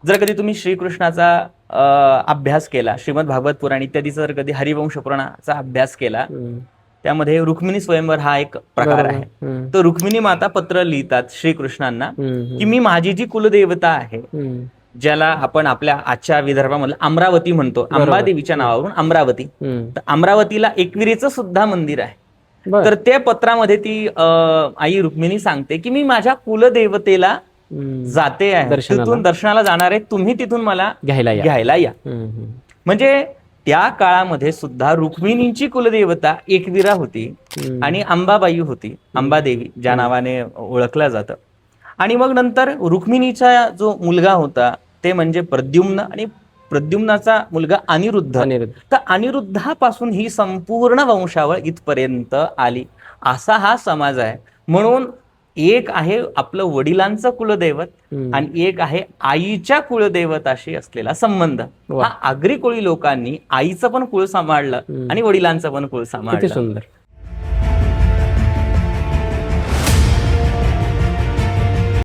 जर कधी तुम्ही श्रीकृष्णाचा अभ्यास केला, श्रीमद भागवत पुराण इत्यादीचा जर कधी हरिवंश पुराणाचा अभ्यास केला, त्यामध्ये रुक्मिणी स्वयंवर हा एक प्रकार आहे. तर रुक्मिणी माता पत्र लिहितात श्रीकृष्णांना की मी माझी जी कुलदेवता आहे, ज्याला आपण आपल्या आजच्या विदर्भामधलं अमरावती म्हणतो, अंबादेवीच्या नावावरून अमरावती, तर अमरावतीला एकविरेचं सुद्धा मंदिर आहे. तर त्या पत्रामध्ये ती आई रुक्मिणी सांगते की मी माझ्या कुलदेवतेला जाते आहे, तिथून दर्शनाला जाणार आहे, तुम्ही तिथून मला घ्यायला या. म्हणजे त्या काळामध्ये सुद्धा रुक्मिणींची कुलदेवता एकविरा होती आणि अंबाबाई होती, अंबादेवी ज्या नावाने ओळखलं जातं. आणि मग नंतर रुक्मिणीचा जो मुलगा होता ते म्हणजे प्रद्युम्न, आणि प्रद्युम्नाचा मुलगा अनिरुद्ध. तर अनिरुद्धापासून ही संपूर्ण वंशावळ इथपर्यंत आली, असा हा समाज आहे. म्हणून एक आहे आपलं वडिलांचं कुलदैवत आणि एक आहे आईच्या कुलदैवताशी असलेला संबंध. हा आगरी कोळी लोकांनी आईचं पण कुळ सांभाळलं आणि वडिलांचं पण कुळ सांभाळलं.